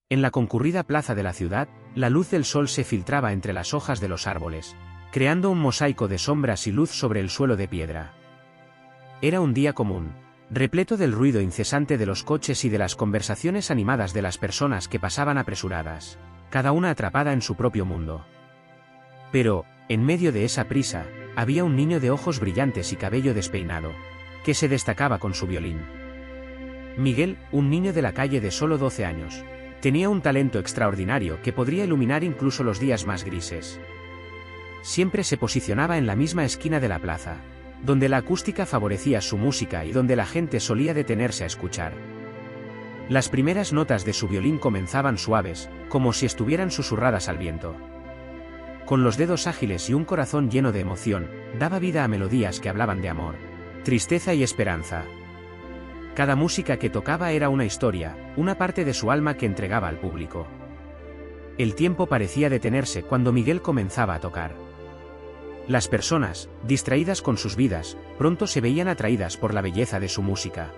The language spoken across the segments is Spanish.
En la concurrida plaza de la ciudad, la luz del sol se filtraba entre las hojas de los árboles, creando un mosaico de sombras y luz sobre el suelo de piedra. Era un día común, repleto del ruido incesante de los coches y de las conversaciones animadas de las personas que pasaban apresuradas, cada una atrapada en su propio mundo. Pero, en medio de esa prisa, había un niño de ojos brillantes y cabello despeinado, que se destacaba con su violín. Miguel, un niño de la calle de solo 12 años, tenía un talento extraordinario que podría iluminar incluso los días más grises. Siempre se posicionaba en la misma esquina de la plaza, donde la acústica favorecía su música y donde la gente solía detenerse a escuchar. Las primeras notas de su violín comenzaban suaves, como si estuvieran susurradas al viento. Con los dedos ágiles y un corazón lleno de emoción, daba vida a melodías que hablaban de amor, tristeza y esperanza. Cada música que tocaba era una historia, una parte de su alma que entregaba al público. El tiempo parecía detenerse cuando Miguel comenzaba a tocar. Las personas, distraídas con sus vidas, pronto se veían atraídas por la belleza de su música.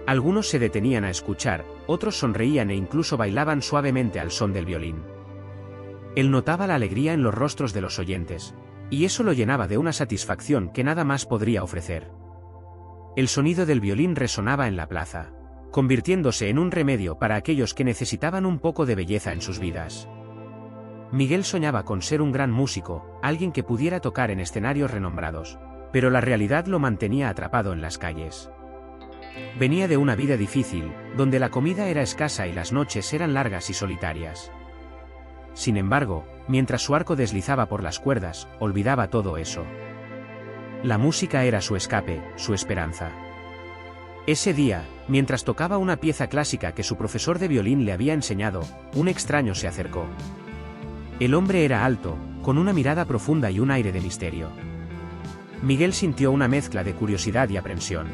Algunos se detenían a escuchar, otros sonreían e incluso bailaban suavemente al son del violín. Él notaba la alegría en los rostros de los oyentes, y eso lo llenaba de una satisfacción que nada más podría ofrecer. El sonido del violín resonaba en la plaza, convirtiéndose en un remedio para aquellos que necesitaban un poco de belleza en sus vidas. Miguel soñaba con ser un gran músico, alguien que pudiera tocar en escenarios renombrados, pero la realidad lo mantenía atrapado en las calles. Venía de una vida difícil, donde la comida era escasa y las noches eran largas y solitarias. Sin embargo, mientras su arco deslizaba por las cuerdas, olvidaba todo eso. La música era su escape, su esperanza. Ese día, mientras tocaba una pieza clásica que su profesor de violín le había enseñado, un extraño se acercó. El hombre era alto, con una mirada profunda y un aire de misterio. Miguel sintió una mezcla de curiosidad y aprensión.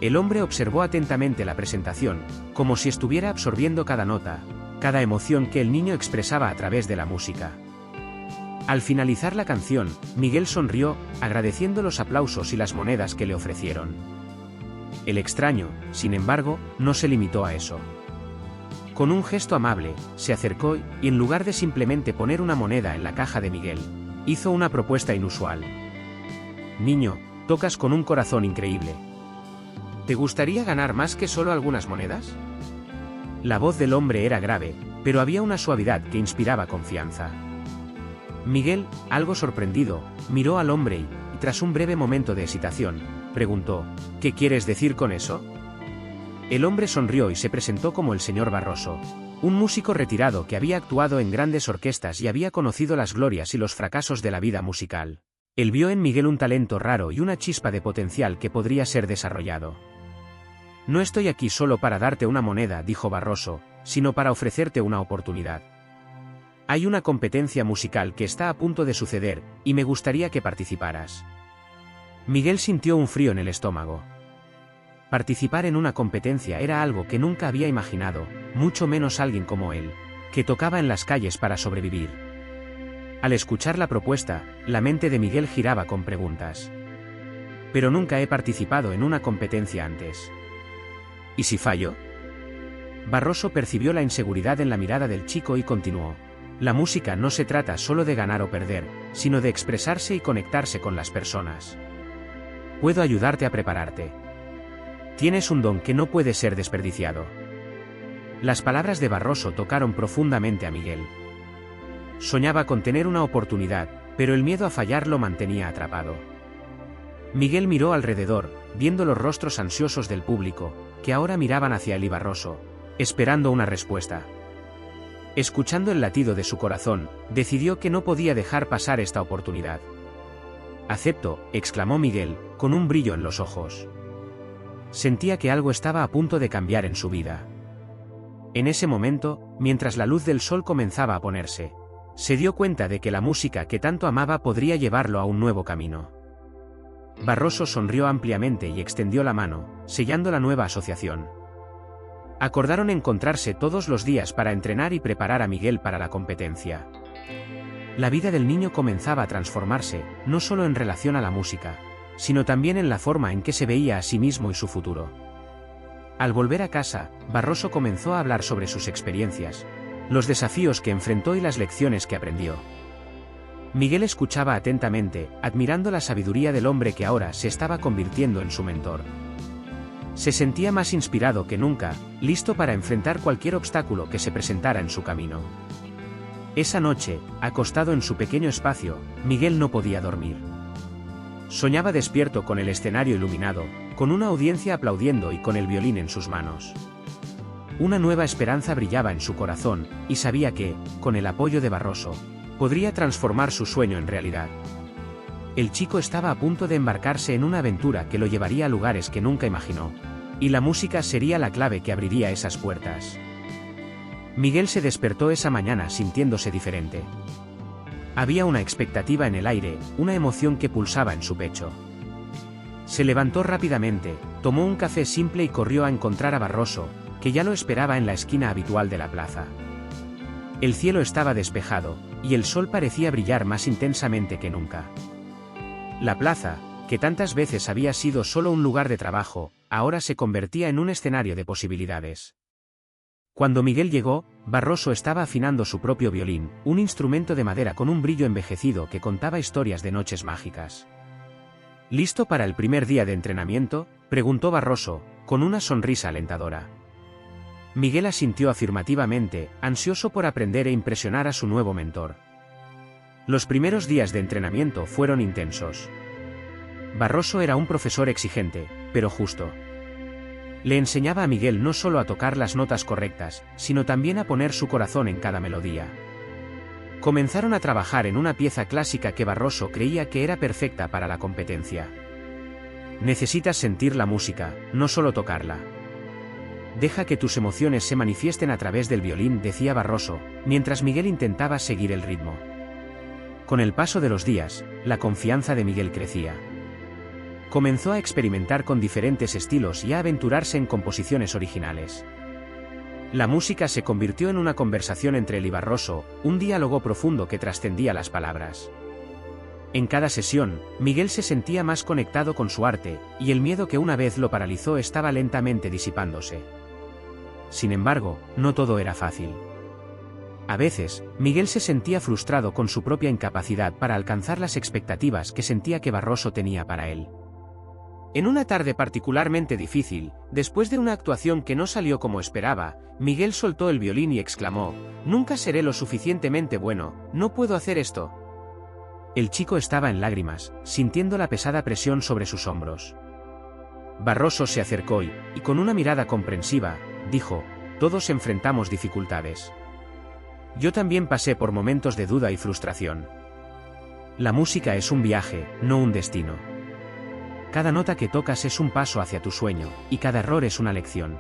El hombre observó atentamente la presentación, como si estuviera absorbiendo cada nota, cada emoción que el niño expresaba a través de la música. Al finalizar la canción, Miguel sonrió, agradeciendo los aplausos y las monedas que le ofrecieron. El extraño, sin embargo, no se limitó a eso. Con un gesto amable, se acercó y, en lugar de simplemente poner una moneda en la caja de Miguel, hizo una propuesta inusual. «Niño, tocas con un corazón increíble. ¿Te gustaría ganar más que solo algunas monedas?» La voz del hombre era grave, pero había una suavidad que inspiraba confianza. Miguel, algo sorprendido, miró al hombre y, tras un breve momento de hesitación, preguntó: «¿Qué quieres decir con eso?» El hombre sonrió y se presentó como el señor Barroso, un músico retirado que había actuado en grandes orquestas y había conocido las glorias y los fracasos de la vida musical. Él vio en Miguel un talento raro y una chispa de potencial que podría ser desarrollado. «No estoy aquí solo para darte una moneda», dijo Barroso, «sino para ofrecerte una oportunidad. Hay una competencia musical que está a punto de suceder, y me gustaría que participaras». Miguel sintió un frío en el estómago. Participar en una competencia era algo que nunca había imaginado, mucho menos alguien como él, que tocaba en las calles para sobrevivir. Al escuchar la propuesta, la mente de Miguel giraba con preguntas. «Pero nunca he participado en una competencia antes. ¿Y si fallo?». Barroso percibió la inseguridad en la mirada del chico y continuó: «La música no se trata solo de ganar o perder, sino de expresarse y conectarse con las personas. Puedo ayudarte a prepararte. Tienes un don que no puede ser desperdiciado». Las palabras de Barroso tocaron profundamente a Miguel. Soñaba con tener una oportunidad, pero el miedo a fallar lo mantenía atrapado. Miguel miró alrededor, viendo los rostros ansiosos del público, que ahora miraban hacia él y Barroso, esperando una respuesta. Escuchando el latido de su corazón, decidió que no podía dejar pasar esta oportunidad. «Acepto», exclamó Miguel, con un brillo en los ojos. Sentía que algo estaba a punto de cambiar en su vida. En ese momento, mientras la luz del sol comenzaba a ponerse, se dio cuenta de que la música que tanto amaba podría llevarlo a un nuevo camino. Barroso sonrió ampliamente y extendió la mano, sellando la nueva asociación. Acordaron encontrarse todos los días para entrenar y preparar a Miguel para la competencia. La vida del niño comenzaba a transformarse, no solo en relación a la música, sino también en la forma en que se veía a sí mismo y su futuro. Al volver a casa, Barroso comenzó a hablar sobre sus experiencias, los desafíos que enfrentó y las lecciones que aprendió. Miguel escuchaba atentamente, admirando la sabiduría del hombre que ahora se estaba convirtiendo en su mentor. Se sentía más inspirado que nunca, listo para enfrentar cualquier obstáculo que se presentara en su camino. Esa noche, acostado en su pequeño espacio, Miguel no podía dormir. Soñaba despierto con el escenario iluminado, con una audiencia aplaudiendo y con el violín en sus manos. Una nueva esperanza brillaba en su corazón, y sabía que, con el apoyo de Barroso, podría transformar su sueño en realidad. El chico estaba a punto de embarcarse en una aventura que lo llevaría a lugares que nunca imaginó, y la música sería la clave que abriría esas puertas. Miguel se despertó esa mañana sintiéndose diferente. Había una expectativa en el aire, una emoción que pulsaba en su pecho. Se levantó rápidamente, tomó un café simple y corrió a encontrar a Barroso, que ya lo esperaba en la esquina habitual de la plaza. El cielo estaba despejado, y el sol parecía brillar más intensamente que nunca. La plaza, que tantas veces había sido solo un lugar de trabajo, ahora se convertía en un escenario de posibilidades. Cuando Miguel llegó, Barroso estaba afinando su propio violín, un instrumento de madera con un brillo envejecido que contaba historias de noches mágicas. ¿Listo para el primer día de entrenamiento?, preguntó Barroso, con una sonrisa alentadora. Miguel asintió afirmativamente, ansioso por aprender e impresionar a su nuevo mentor. Los primeros días de entrenamiento fueron intensos. Barroso era un profesor exigente, pero justo. Le enseñaba a Miguel no solo a tocar las notas correctas, sino también a poner su corazón en cada melodía. Comenzaron a trabajar en una pieza clásica que Barroso creía que era perfecta para la competencia. Necesitas sentir la música, no solo tocarla. Deja que tus emociones se manifiesten a través del violín, decía Barroso, mientras Miguel intentaba seguir el ritmo. Con el paso de los días, la confianza de Miguel crecía. Comenzó a experimentar con diferentes estilos y a aventurarse en composiciones originales. La música se convirtió en una conversación entre él y Barroso, un diálogo profundo que trascendía las palabras. En cada sesión, Miguel se sentía más conectado con su arte, y el miedo que una vez lo paralizó estaba lentamente disipándose. Sin embargo, no todo era fácil. A veces, Miguel se sentía frustrado con su propia incapacidad para alcanzar las expectativas que sentía que Barroso tenía para él. En una tarde particularmente difícil, después de una actuación que no salió como esperaba, Miguel soltó el violín y exclamó: «Nunca seré lo suficientemente bueno, no puedo hacer esto». El chico estaba en lágrimas, sintiendo la pesada presión sobre sus hombros. Barroso se acercó y, con una mirada comprensiva, dijo: «Todos enfrentamos dificultades. Yo también pasé por momentos de duda y frustración. La música es un viaje, no un destino. Cada nota que tocas es un paso hacia tu sueño, y cada error es una lección».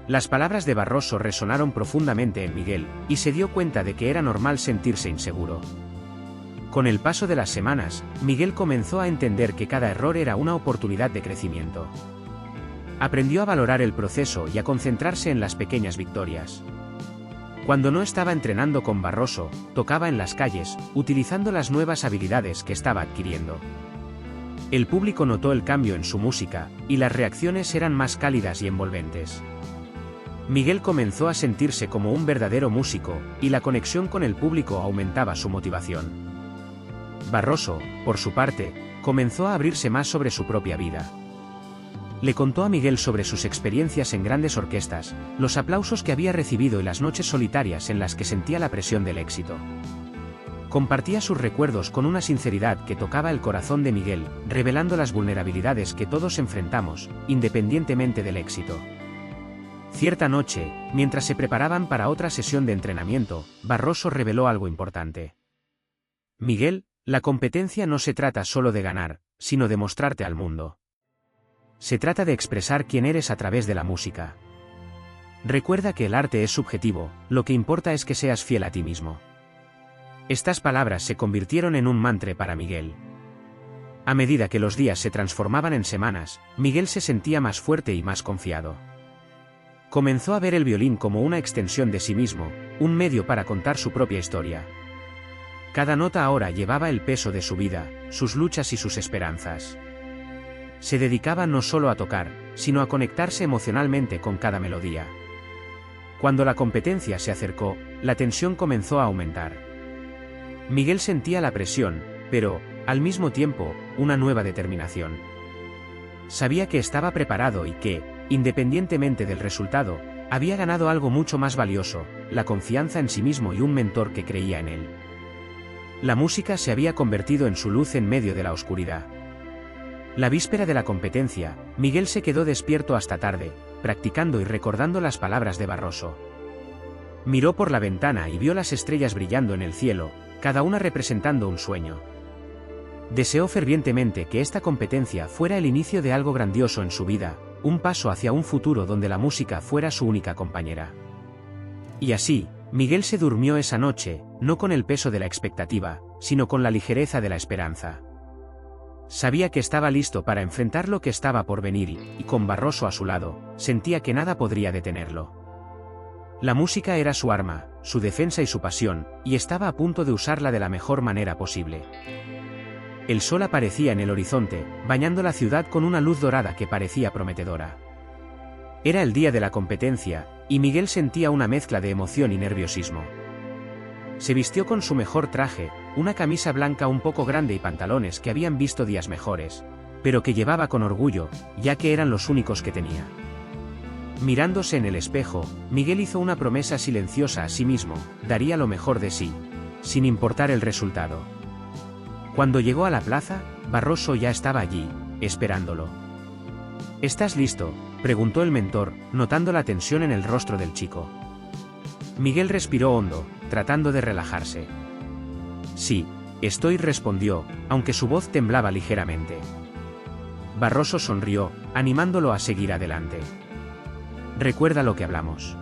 Las palabras de Barroso resonaron profundamente en Miguel, y se dio cuenta de que era normal sentirse inseguro. Con el paso de las semanas, Miguel comenzó a entender que cada error era una oportunidad de crecimiento. Aprendió a valorar el proceso y a concentrarse en las pequeñas victorias. Cuando no estaba entrenando con Barroso, tocaba en las calles, utilizando las nuevas habilidades que estaba adquiriendo. El público notó el cambio en su música, y las reacciones eran más cálidas y envolventes. Miguel comenzó a sentirse como un verdadero músico, y la conexión con el público aumentaba su motivación. Barroso, por su parte, comenzó a abrirse más sobre su propia vida. Le contó a Miguel sobre sus experiencias en grandes orquestas, los aplausos que había recibido y las noches solitarias en las que sentía la presión del éxito. Compartía sus recuerdos con una sinceridad que tocaba el corazón de Miguel, revelando las vulnerabilidades que todos enfrentamos, independientemente del éxito. Cierta noche, mientras se preparaban para otra sesión de entrenamiento, Barroso reveló algo importante. «Miguel, la competencia no se trata solo de ganar, sino de mostrarte al mundo. Se trata de expresar quién eres a través de la música. Recuerda que el arte es subjetivo, lo que importa es que seas fiel a ti mismo». Estas palabras se convirtieron en un mantra para Miguel. A medida que los días se transformaban en semanas, Miguel se sentía más fuerte y más confiado. Comenzó a ver el violín como una extensión de sí mismo, un medio para contar su propia historia. Cada nota ahora llevaba el peso de su vida, sus luchas y sus esperanzas. Se dedicaba no solo a tocar, sino a conectarse emocionalmente con cada melodía. Cuando la competencia se acercó, la tensión comenzó a aumentar. Miguel sentía la presión, pero, al mismo tiempo, una nueva determinación. Sabía que estaba preparado y que, independientemente del resultado, había ganado algo mucho más valioso, la confianza en sí mismo y un mentor que creía en él. La música se había convertido en su luz en medio de la oscuridad. La víspera de la competencia, Miguel se quedó despierto hasta tarde, practicando y recordando las palabras de Barroso. Miró por la ventana y vio las estrellas brillando en el cielo, cada una representando un sueño. Deseó fervientemente que esta competencia fuera el inicio de algo grandioso en su vida, un paso hacia un futuro donde la música fuera su única compañera. Y así, Miguel se durmió esa noche, no con el peso de la expectativa, sino con la ligereza de la esperanza. Sabía que estaba listo para enfrentar lo que estaba por venir y con Barroso a su lado, sentía que nada podría detenerlo. La música era su arma, su defensa y su pasión, y estaba a punto de usarla de la mejor manera posible. El sol aparecía en el horizonte, bañando la ciudad con una luz dorada que parecía prometedora. Era el día de la competencia, y Miguel sentía una mezcla de emoción y nerviosismo. Se vistió con su mejor traje, una camisa blanca un poco grande y pantalones que habían visto días mejores, pero que llevaba con orgullo, ya que eran los únicos que tenía. Mirándose en el espejo, Miguel hizo una promesa silenciosa a sí mismo: daría lo mejor de sí, sin importar el resultado. Cuando llegó a la plaza, Barroso ya estaba allí, esperándolo. ¿Estás listo?, preguntó el mentor, notando la tensión en el rostro del chico. Miguel respiró hondo, tratando de relajarse. Sí, estoy, respondió, aunque su voz temblaba ligeramente. Barroso sonrió, animándolo a seguir adelante. Recuerda lo que hablamos.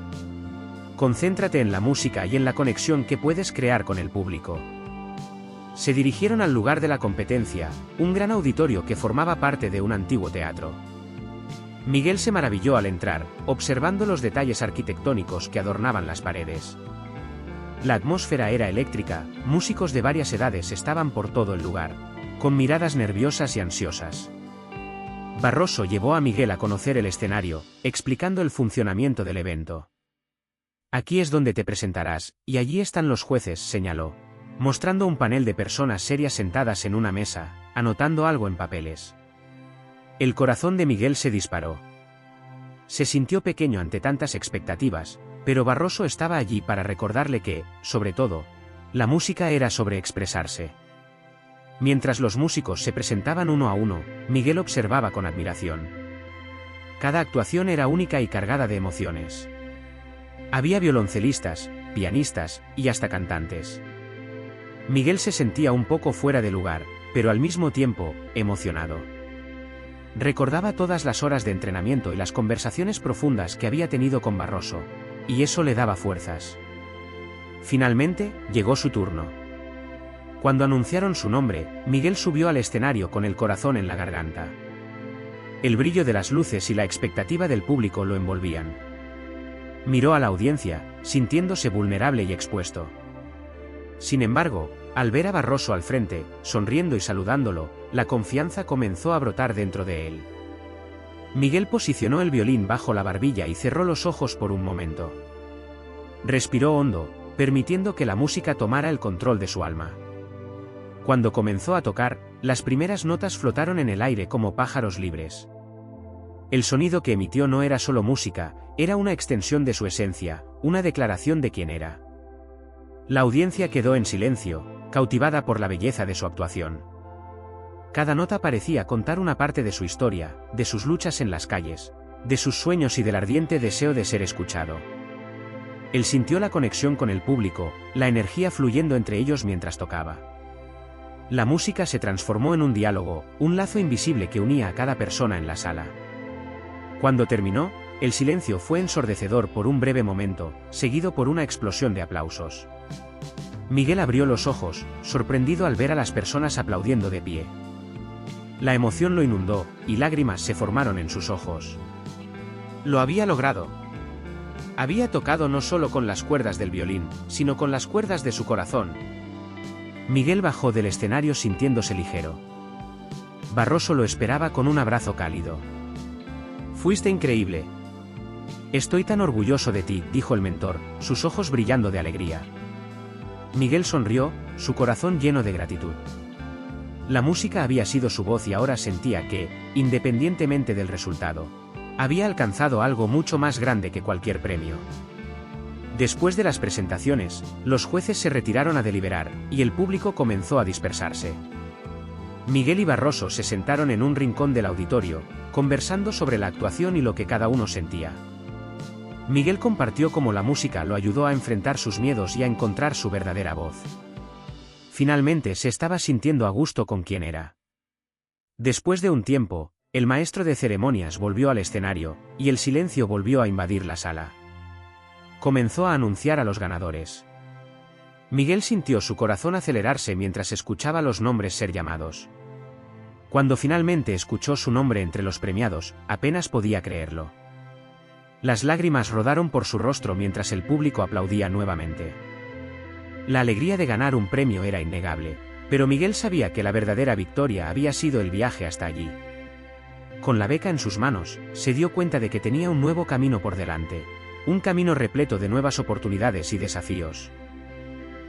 Concéntrate en la música y en la conexión que puedes crear con el público. Se dirigieron al lugar de la competencia, un gran auditorio que formaba parte de un antiguo teatro. Miguel se maravilló al entrar, observando los detalles arquitectónicos que adornaban las paredes. La atmósfera era eléctrica, músicos de varias edades estaban por todo el lugar, con miradas nerviosas y ansiosas. Barroso llevó a Miguel a conocer el escenario, explicando el funcionamiento del evento. Aquí es donde te presentarás, y allí están los jueces, señaló, mostrando un panel de personas serias sentadas en una mesa, anotando algo en papeles. El corazón de Miguel se disparó. Se sintió pequeño ante tantas expectativas, pero Barroso estaba allí para recordarle que, sobre todo, la música era sobre expresarse. Mientras los músicos se presentaban uno a uno, Miguel observaba con admiración. Cada actuación era única y cargada de emociones. Había violoncelistas, pianistas, y hasta cantantes. Miguel se sentía un poco fuera de lugar, pero al mismo tiempo, emocionado. Recordaba todas las horas de entrenamiento y las conversaciones profundas que había tenido con Barroso, y eso le daba fuerzas. Finalmente, llegó su turno. Cuando anunciaron su nombre, Miguel subió al escenario con el corazón en la garganta. El brillo de las luces y la expectativa del público lo envolvían. Miró a la audiencia, sintiéndose vulnerable y expuesto. Sin embargo, al ver a Barroso al frente, sonriendo y saludándolo, la confianza comenzó a brotar dentro de él. Miguel posicionó el violín bajo la barbilla y cerró los ojos por un momento. Respiró hondo, permitiendo que la música tomara el control de su alma. Cuando comenzó a tocar, las primeras notas flotaron en el aire como pájaros libres. El sonido que emitió no era solo música, era una extensión de su esencia, una declaración de quién era. La audiencia quedó en silencio, cautivada por la belleza de su actuación. Cada nota parecía contar una parte de su historia, de sus luchas en las calles, de sus sueños y del ardiente deseo de ser escuchado. Él sintió la conexión con el público, la energía fluyendo entre ellos mientras tocaba. La música se transformó en un diálogo, un lazo invisible que unía a cada persona en la sala. Cuando terminó, el silencio fue ensordecedor por un breve momento, seguido por una explosión de aplausos. Miguel abrió los ojos, sorprendido al ver a las personas aplaudiendo de pie. La emoción lo inundó, y lágrimas se formaron en sus ojos. Lo había logrado. Había tocado no solo con las cuerdas del violín, sino con las cuerdas de su corazón. Miguel bajó del escenario sintiéndose ligero. Barroso lo esperaba con un abrazo cálido. Fuiste increíble. Estoy tan orgulloso de ti, dijo el mentor, sus ojos brillando de alegría. Miguel sonrió, su corazón lleno de gratitud. La música había sido su voz y ahora sentía que, independientemente del resultado, había alcanzado algo mucho más grande que cualquier premio. Después de las presentaciones, los jueces se retiraron a deliberar, y el público comenzó a dispersarse. Miguel y Barroso se sentaron en un rincón del auditorio, conversando sobre la actuación y lo que cada uno sentía. Miguel compartió cómo la música lo ayudó a enfrentar sus miedos y a encontrar su verdadera voz. Finalmente se estaba sintiendo a gusto con quien era. Después de un tiempo, el maestro de ceremonias volvió al escenario, y el silencio volvió a invadir la sala. Comenzó a anunciar a los ganadores. Miguel sintió su corazón acelerarse mientras escuchaba los nombres ser llamados. Cuando finalmente escuchó su nombre entre los premiados, apenas podía creerlo. Las lágrimas rodaron por su rostro mientras el público aplaudía nuevamente. La alegría de ganar un premio era innegable, pero Miguel sabía que la verdadera victoria había sido el viaje hasta allí. Con la beca en sus manos, se dio cuenta de que tenía un nuevo camino por delante, un camino repleto de nuevas oportunidades y desafíos.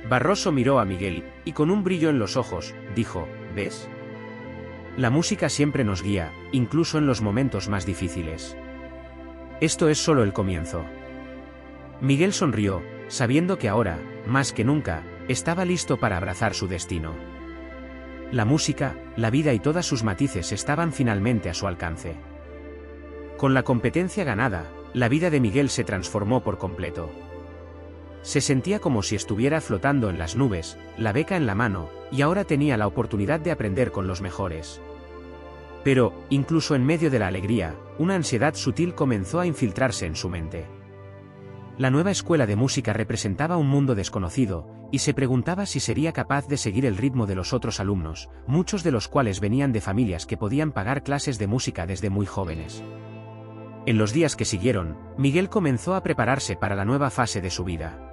Barroso miró a Miguel, y con un brillo en los ojos, dijo, ¿ves? La música siempre nos guía, incluso en los momentos más difíciles. Esto es solo el comienzo. Miguel sonrió, sabiendo que ahora, más que nunca, estaba listo para abrazar su destino. La música, la vida y todas sus matices estaban finalmente a su alcance. Con la competencia ganada, la vida de Miguel se transformó por completo. Se sentía como si estuviera flotando en las nubes, la beca en la mano, y ahora tenía la oportunidad de aprender con los mejores. Pero, incluso en medio de la alegría, una ansiedad sutil comenzó a infiltrarse en su mente. La nueva escuela de música representaba un mundo desconocido, y se preguntaba si sería capaz de seguir el ritmo de los otros alumnos, muchos de los cuales venían de familias que podían pagar clases de música desde muy jóvenes. En los días que siguieron, Miguel comenzó a prepararse para la nueva fase de su vida.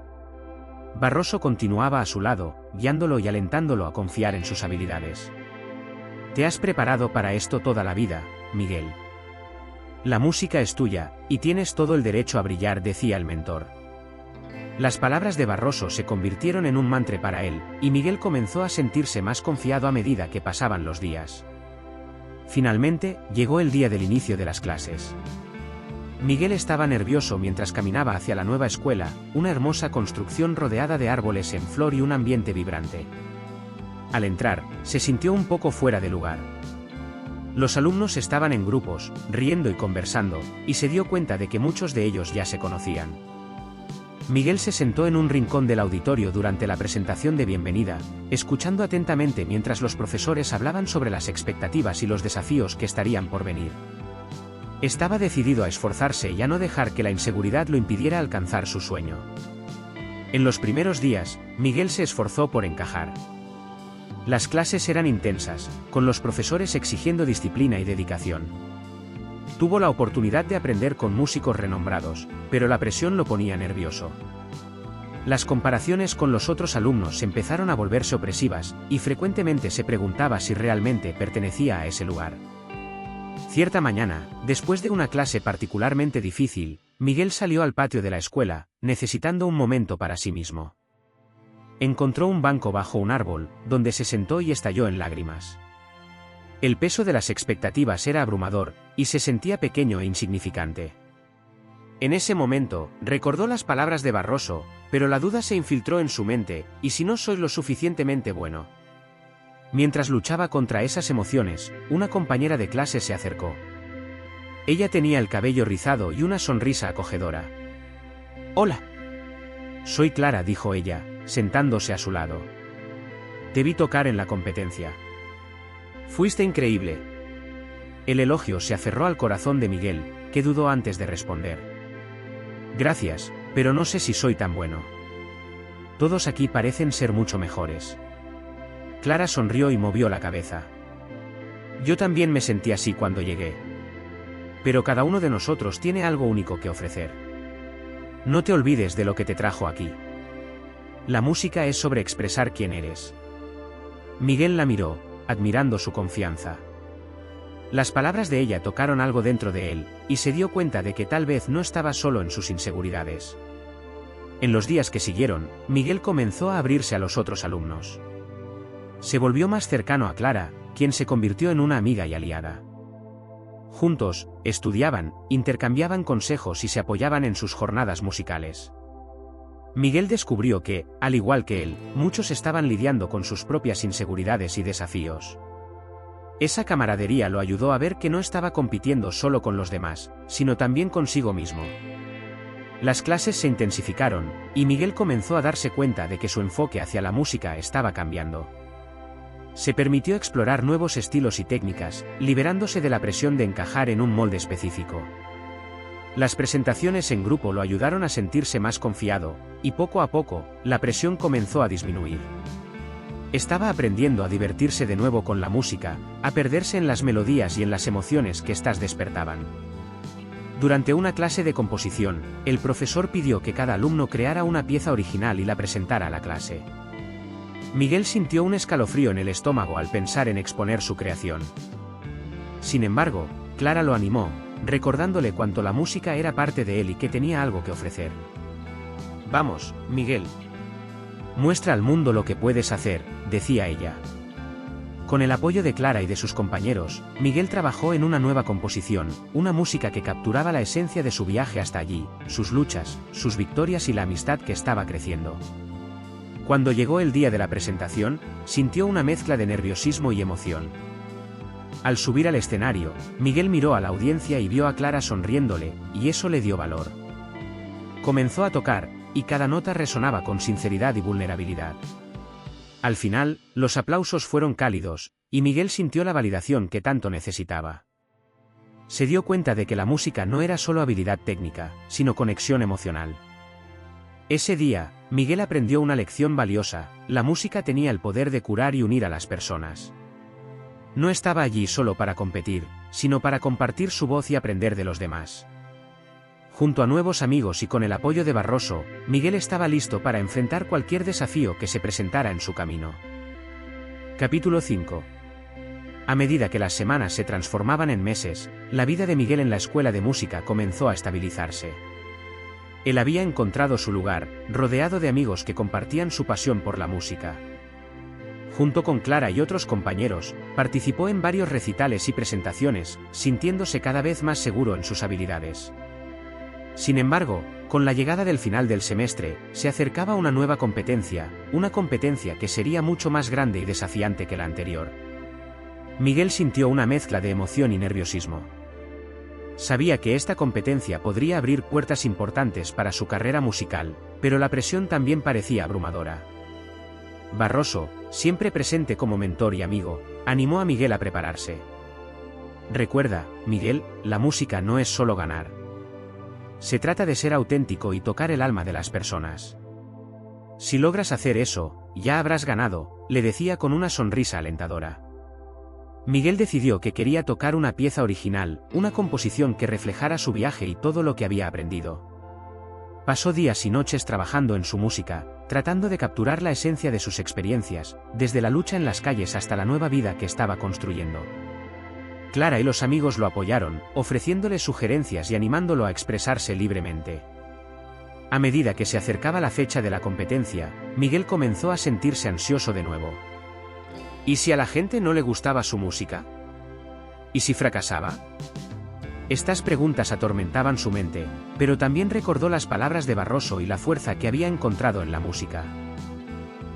Barroso continuaba a su lado, guiándolo y alentándolo a confiar en sus habilidades. Te has preparado para esto toda la vida, Miguel. La música es tuya, y tienes todo el derecho a brillar, decía el mentor. Las palabras de Barroso se convirtieron en un mantra para él, y Miguel comenzó a sentirse más confiado a medida que pasaban los días. Finalmente, llegó el día del inicio de las clases. Miguel estaba nervioso mientras caminaba hacia la nueva escuela, una hermosa construcción rodeada de árboles en flor y un ambiente vibrante. Al entrar, se sintió un poco fuera de lugar. Los alumnos estaban en grupos, riendo y conversando, y se dio cuenta de que muchos de ellos ya se conocían. Miguel se sentó en un rincón del auditorio durante la presentación de bienvenida, escuchando atentamente mientras los profesores hablaban sobre las expectativas y los desafíos que estarían por venir. Estaba decidido a esforzarse y a no dejar que la inseguridad lo impidiera alcanzar su sueño. En los primeros días, Miguel se esforzó por encajar. Las clases eran intensas, con los profesores exigiendo disciplina y dedicación. Tuvo la oportunidad de aprender con músicos renombrados, pero la presión lo ponía nervioso. Las comparaciones con los otros alumnos empezaron a volverse opresivas, y frecuentemente se preguntaba si realmente pertenecía a ese lugar. Cierta mañana, después de una clase particularmente difícil, Miguel salió al patio de la escuela, necesitando un momento para sí mismo. Encontró un banco bajo un árbol, donde se sentó y estalló en lágrimas. El peso de las expectativas era abrumador, y se sentía pequeño e insignificante. En ese momento, recordó las palabras de Barroso, pero la duda se infiltró en su mente, ¿y si no soy lo suficientemente bueno? Mientras luchaba contra esas emociones, una compañera de clase se acercó. Ella tenía el cabello rizado y una sonrisa acogedora. «Hola. Soy Clara», dijo ella, sentándose a su lado. «Te vi tocar en la competencia. Fuiste increíble». El elogio se aferró al corazón de Miguel, que dudó antes de responder. «Gracias, pero no sé si soy tan bueno. Todos aquí parecen ser mucho mejores». Clara sonrió y movió la cabeza. «Yo también me sentí así cuando llegué. Pero cada uno de nosotros tiene algo único que ofrecer. No te olvides de lo que te trajo aquí. La música es sobre expresar quién eres». Miguel la miró, admirando su confianza. Las palabras de ella tocaron algo dentro de él, y se dio cuenta de que tal vez no estaba solo en sus inseguridades. En los días que siguieron, Miguel comenzó a abrirse a los otros alumnos. Se volvió más cercano a Clara, quien se convirtió en una amiga y aliada. Juntos, estudiaban, intercambiaban consejos y se apoyaban en sus jornadas musicales. Miguel descubrió que, al igual que él, muchos estaban lidiando con sus propias inseguridades y desafíos. Esa camaradería lo ayudó a ver que no estaba compitiendo solo con los demás, sino también consigo mismo. Las clases se intensificaron, y Miguel comenzó a darse cuenta de que su enfoque hacia la música estaba cambiando. Se permitió explorar nuevos estilos y técnicas, liberándose de la presión de encajar en un molde específico. Las presentaciones en grupo lo ayudaron a sentirse más confiado, y poco a poco, la presión comenzó a disminuir. Estaba aprendiendo a divertirse de nuevo con la música, a perderse en las melodías y en las emociones que éstas despertaban. Durante una clase de composición, el profesor pidió que cada alumno creara una pieza original y la presentara a la clase. Miguel sintió un escalofrío en el estómago al pensar en exponer su creación. Sin embargo, Clara lo animó, recordándole cuánto la música era parte de él y que tenía algo que ofrecer. «Vamos, Miguel. Muestra al mundo lo que puedes hacer», decía ella. Con el apoyo de Clara y de sus compañeros, Miguel trabajó en una nueva composición, una música que capturaba la esencia de su viaje hasta allí, sus luchas, sus victorias y la amistad que estaba creciendo. Cuando llegó el día de la presentación, sintió una mezcla de nerviosismo y emoción. Al subir al escenario, Miguel miró a la audiencia y vio a Clara sonriéndole, y eso le dio valor. Comenzó a tocar, y cada nota resonaba con sinceridad y vulnerabilidad. Al final, los aplausos fueron cálidos, y Miguel sintió la validación que tanto necesitaba. Se dio cuenta de que la música no era solo habilidad técnica, sino conexión emocional. Ese día, Miguel aprendió una lección valiosa: la música tenía el poder de curar y unir a las personas. No estaba allí solo para competir, sino para compartir su voz y aprender de los demás. Junto a nuevos amigos y con el apoyo de Barroso, Miguel estaba listo para enfrentar cualquier desafío que se presentara en su camino. Capítulo 5. A medida que las semanas se transformaban en meses, la vida de Miguel en la escuela de música comenzó a estabilizarse. Él había encontrado su lugar, rodeado de amigos que compartían su pasión por la música. Junto con Clara y otros compañeros, participó en varios recitales y presentaciones, sintiéndose cada vez más seguro en sus habilidades. Sin embargo, con la llegada del final del semestre, se acercaba una nueva competencia, una competencia que sería mucho más grande y desafiante que la anterior. Miguel sintió una mezcla de emoción y nerviosismo. Sabía que esta competencia podría abrir puertas importantes para su carrera musical, pero la presión también parecía abrumadora. Barroso, siempre presente como mentor y amigo, animó a Miguel a prepararse. «Recuerda, Miguel, la música no es solo ganar. Se trata de ser auténtico y tocar el alma de las personas. Si logras hacer eso, ya habrás ganado», le decía con una sonrisa alentadora. Miguel decidió que quería tocar una pieza original, una composición que reflejara su viaje y todo lo que había aprendido. Pasó días y noches trabajando en su música, tratando de capturar la esencia de sus experiencias, desde la lucha en las calles hasta la nueva vida que estaba construyendo. Clara y los amigos lo apoyaron, ofreciéndole sugerencias y animándolo a expresarse libremente. A medida que se acercaba la fecha de la competencia, Miguel comenzó a sentirse ansioso de nuevo. ¿Y si a la gente no le gustaba su música? ¿Y si fracasaba? Estas preguntas atormentaban su mente, pero también recordó las palabras de Barroso y la fuerza que había encontrado en la música.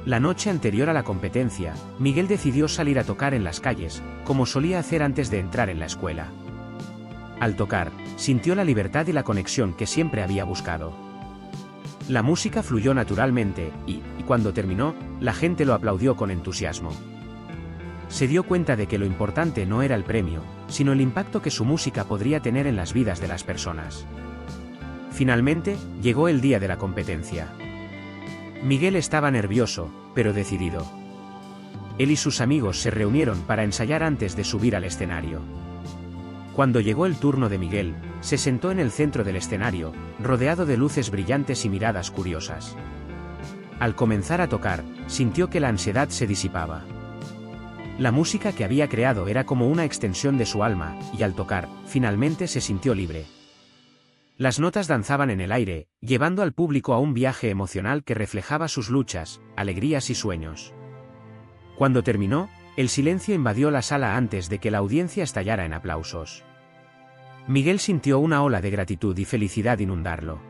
La noche anterior a la competencia, Miguel decidió salir a tocar en las calles, como solía hacer antes de entrar en la escuela. Al tocar, sintió la libertad y la conexión que siempre había buscado. La música fluyó naturalmente, y cuando terminó, la gente lo aplaudió con entusiasmo. Se dio cuenta de que lo importante no era el premio, sino el impacto que su música podría tener en las vidas de las personas. Finalmente, llegó el día de la competencia. Miguel estaba nervioso, pero decidido. Él y sus amigos se reunieron para ensayar antes de subir al escenario. Cuando llegó el turno de Miguel, se sentó en el centro del escenario, rodeado de luces brillantes y miradas curiosas. Al comenzar a tocar, sintió que la ansiedad se disipaba. La música que había creado era como una extensión de su alma, y al tocar, finalmente se sintió libre. Las notas danzaban en el aire, llevando al público a un viaje emocional que reflejaba sus luchas, alegrías y sueños. Cuando terminó, el silencio invadió la sala antes de que la audiencia estallara en aplausos. Miguel sintió una ola de gratitud y felicidad inundarlo.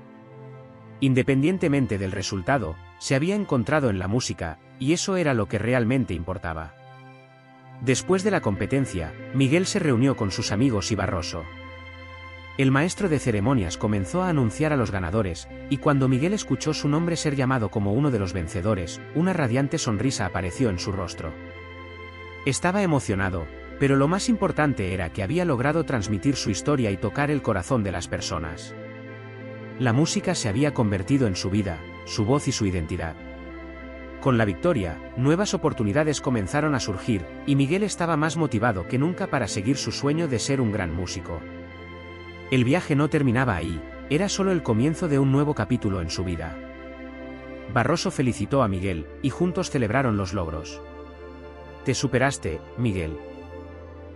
Independientemente del resultado, se había encontrado en la música, y eso era lo que realmente importaba. Después de la competencia, Miguel se reunió con sus amigos y Barroso. El maestro de ceremonias comenzó a anunciar a los ganadores, y cuando Miguel escuchó su nombre ser llamado como uno de los vencedores, una radiante sonrisa apareció en su rostro. Estaba emocionado, pero lo más importante era que había logrado transmitir su historia y tocar el corazón de las personas. La música se había convertido en su vida, su voz y su identidad. Con la victoria, nuevas oportunidades comenzaron a surgir, y Miguel estaba más motivado que nunca para seguir su sueño de ser un gran músico. El viaje no terminaba ahí, era solo el comienzo de un nuevo capítulo en su vida. Barroso felicitó a Miguel, y juntos celebraron los logros. «Te superaste, Miguel.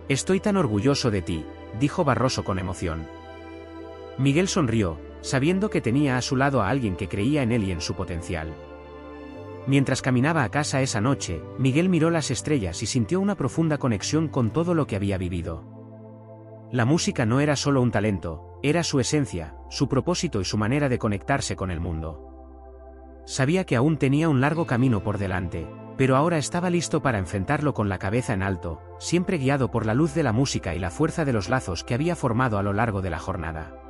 Estoy tan orgulloso de ti», dijo Barroso con emoción. Miguel sonrió, sabiendo que tenía a su lado a alguien que creía en él y en su potencial. Mientras caminaba a casa esa noche, Miguel miró las estrellas y sintió una profunda conexión con todo lo que había vivido. La música no era solo un talento, era su esencia, su propósito y su manera de conectarse con el mundo. Sabía que aún tenía un largo camino por delante, pero ahora estaba listo para enfrentarlo con la cabeza en alto, siempre guiado por la luz de la música y la fuerza de los lazos que había formado a lo largo de la jornada.